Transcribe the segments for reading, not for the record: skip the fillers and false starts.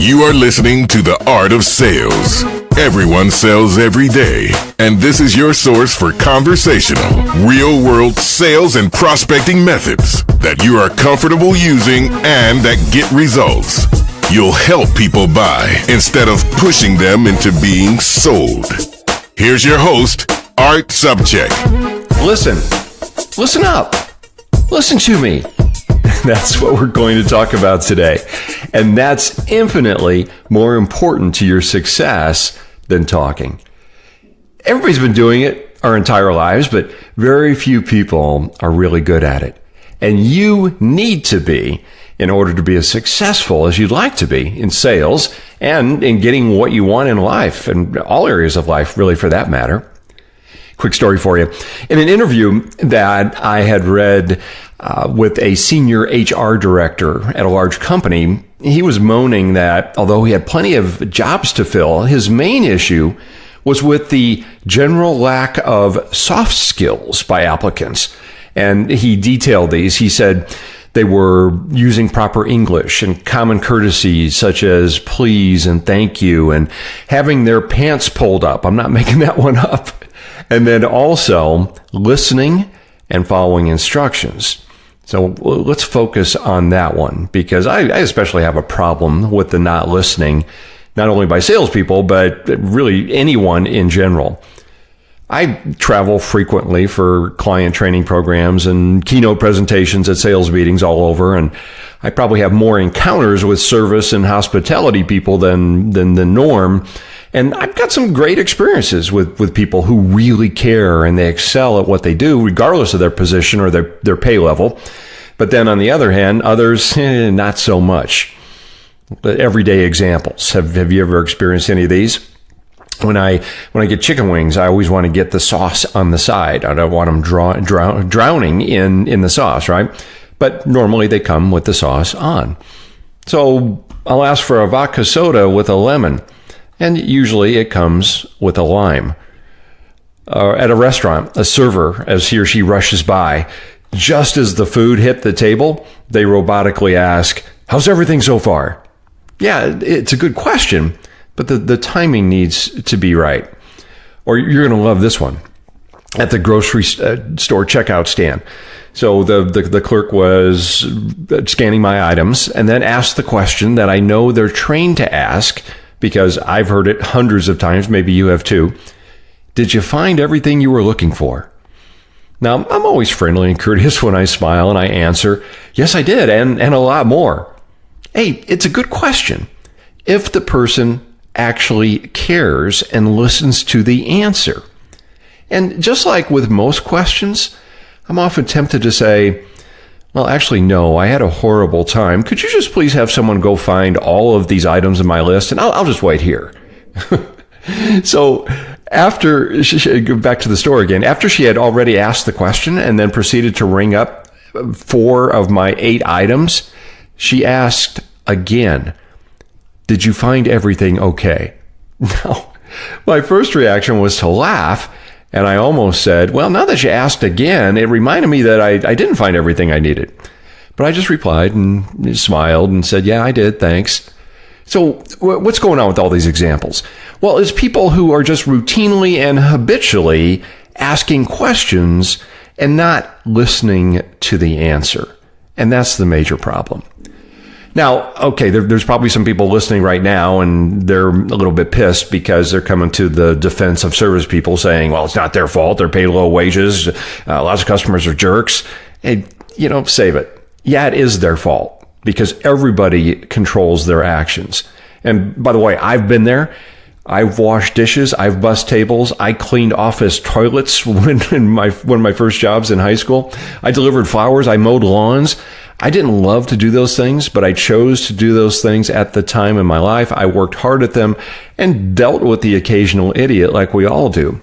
You are listening to The Art of Sales. Everyone sells every day, and this is your source for conversational, real-world sales and prospecting methods that you are comfortable using and that get results. You'll help people buy instead of pushing them into being sold. Here's your host, Art Sobczak. Listen up. Listen to me. That's what we're going to talk about today. And that's infinitely more important to your success than talking. Everybody's been doing it our entire lives, but very few people are really good at it. And you need to be in order to be as successful as you'd like to be in sales and in getting what you want in life, and all areas of life, really, for that matter. Quick story for you. In an interview that I had read with a senior HR director at a large company, he was moaning that although he had plenty of jobs to fill, his main issue was with the general lack of soft skills by applicants. And he detailed these. He said they were using proper English and common courtesies such as please and thank you and having their pants pulled up. I'm not making that one up. And then also listening and following instructions. So let's focus on that one, because I especially have a problem with the not listening, not only by salespeople, but really anyone in general. I travel frequently for client training programs and keynote presentations at sales meetings all over, and I probably have more encounters with service and hospitality people than the norm. And I've got some great experiences with people who really care and they excel at what they do, regardless of their position or their pay level. But then on the other hand, others, not so much. Everyday examples. Have you ever experienced any of these? When I get chicken wings, I always want to get the sauce on the side. I don't want them drowning in the sauce, right? But normally they come with the sauce on. So I'll ask for a vodka soda with a lemon. And usually it comes with a lime. At a restaurant, a server, as he or she rushes by, just as the food hit the table, they robotically ask, "How's everything so far?" Yeah, it's a good question, but the timing needs to be right. Or you're going to love this one. At the grocery store checkout stand. So the clerk was scanning my items and then asked the question that I know they're trained to ask, because I've heard it hundreds of times, maybe you have too. Did you find everything you were looking for? Now, I'm always friendly and courteous when I smile and I answer, yes, I did, and a lot more. Hey, it's a good question if the person actually cares and listens to the answer. And just like with most questions, I'm often tempted to say, well, actually, no, I had a horrible time. Could you just please have someone go find all of these items in my list, and I'll just wait here. So after she go back to the store again, after she had already asked the question and then proceeded to ring up 4 of my 8 items, she asked again, did you find everything okay? Now, my first reaction was to laugh. And I almost said, well, now that you asked again, it reminded me that I didn't find everything I needed. But I just replied and smiled and said, yeah, I did, thanks. So what's going on with all these examples? Well, it's people who are just routinely and habitually asking questions and not listening to the answer. And that's the major problem. Now, okay, there's probably some people listening right now and they're a little bit pissed because they're coming to the defense of service people saying, well, it's not their fault. They're paid low wages. Lots of customers are jerks. Hey, save it. Yeah, it is their fault because everybody controls their actions. And by the way, I've been there. I've washed dishes. I've bussed tables. I cleaned office toilets one of my first jobs in high school. I delivered flowers. I mowed lawns. I didn't love to do those things, but I chose to do those things at the time in my life. I worked hard at them and dealt with the occasional idiot like we all do.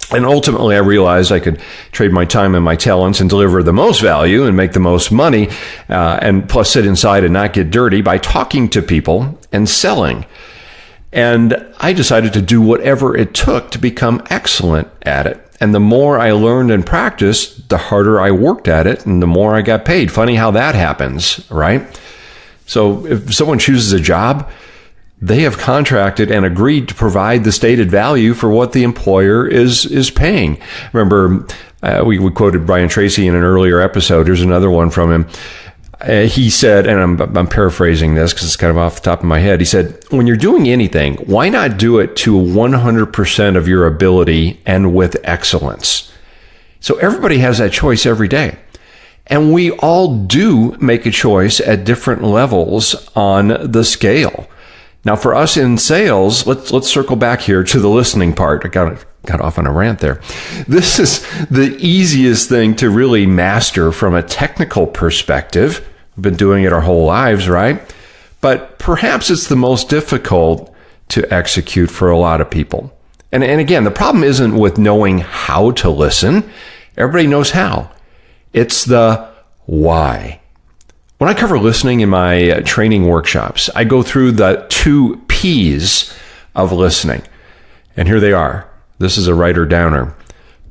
And ultimately, I realized I could trade my time and my talents and deliver the most value and make the most money, and plus sit inside and not get dirty by talking to people and selling. And I decided to do whatever it took to become excellent at it. And the more I learned and practiced, the harder I worked at it and the more I got paid. Funny how that happens, right? So if someone chooses a job, they have contracted and agreed to provide the stated value for what the employer is paying. Remember, we quoted Brian Tracy in an earlier episode. Here's another one from him. He said, and I'm paraphrasing this because it's kind of off the top of my head. He said, when you're doing anything, why not do it to 100% of your ability and with excellence? So everybody has that choice every day. And we all do make a choice at different levels on the scale. Now, for us in sales, let's circle back here to the listening part. I got off on a rant there. This is the easiest thing to really master from a technical perspective. We've been doing it our whole lives, right? But perhaps it's the most difficult to execute for a lot of people. And again, the problem isn't with knowing how to listen. Everybody knows how. It's the why. When I cover listening in my training workshops, I go through the 2 P's of listening. And here they are. This is a writer-downer.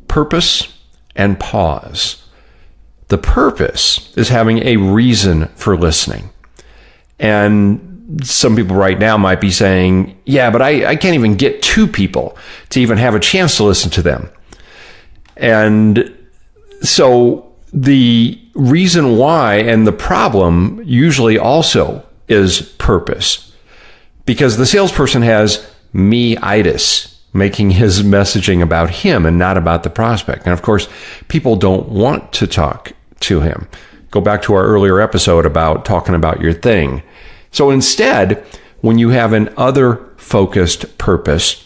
Purpose and pause. The purpose is having a reason for listening. And some people right now might be saying, yeah, but I can't even get 2 people to even have a chance to listen to them. And so the reason why and the problem usually also is purpose, because the salesperson has me-itis, making his messaging about him and not about the prospect. And of course, people don't want to talk to him. Go back to our earlier episode about talking about your thing. So instead, when you have an other-focused purpose,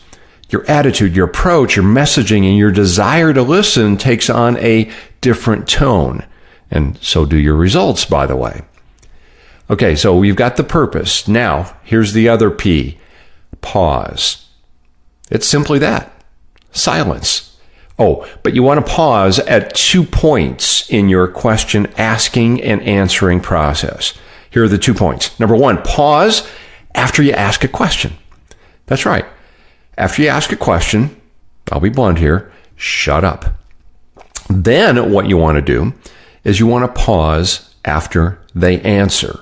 your attitude, your approach, your messaging, and your desire to listen takes on a different tone. And so do your results, by the way. Okay, so we've got the purpose. Now, here's the other P, pause. It's simply that, silence. Oh, but you want to pause at 2 points in your question asking and answering process. Here are the 2 points. Number 1, pause after you ask a question. That's right. After you ask a question, I'll be blunt here, shut up. Then what you want to do is you want to pause after they answer.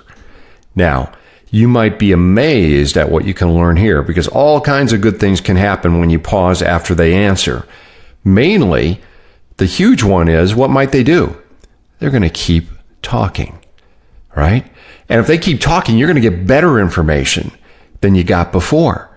Now, you might be amazed at what you can learn here, because all kinds of good things can happen when you pause after they answer. Mainly, the huge one is, what might they do? They're going to keep talking, right? And if they keep talking, you're going to get better information than you got before.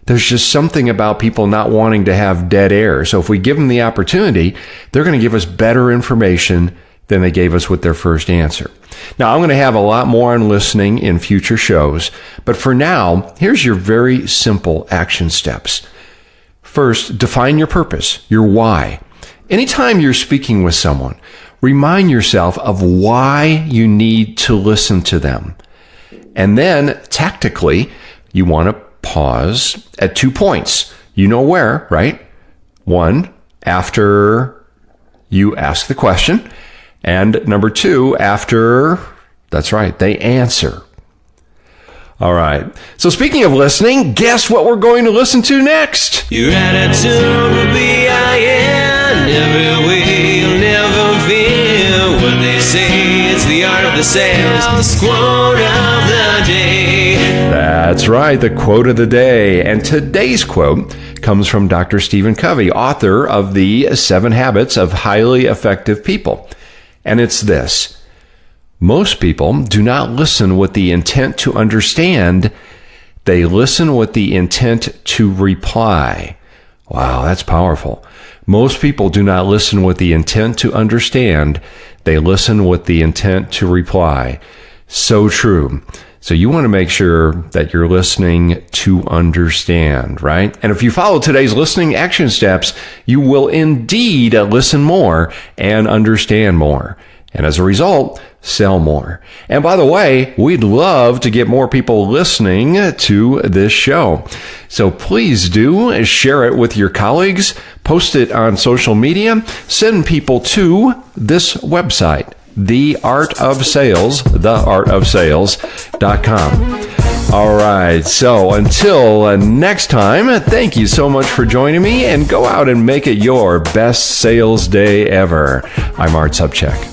There's just something about people not wanting to have dead air. So if we give them the opportunity, they're going to give us better information than they gave us with their first answer. Now, I'm going to have a lot more on listening in future shows, but for now, here's your very simple action steps. First, define your purpose, your why. Anytime you're speaking with someone, remind yourself of why you need to listen to them. And then, tactically, you want to pause at 2 points. You know where, right? 1, after you ask the question. And number 2, after, that's right, they answer. All right. So speaking of listening, guess what we're going to listen to next? Your attitude will be iron every way, you'll never feel what they say. It's the art of the sales quote of the day. That's right, the quote of the day. And today's quote comes from Dr. Stephen Covey, author of the 7 Habits of Highly Effective People. And it's this: most people do not listen with the intent to understand. They listen with the intent to reply. Wow, that's powerful. Most people do not listen with the intent to understand. They listen with the intent to reply. So true. So you want to make sure that you're listening to understand, right? And if you follow today's listening action steps, you will indeed listen more and understand more. And as a result, sell more. And by the way, we'd love to get more people listening to this show. So please do share it with your colleagues, post it on social media, send people to this website, theartofsales.com. All right. So until next time, thank you so much for joining me, and go out and make it your best sales day ever. I'm Art Sobczak.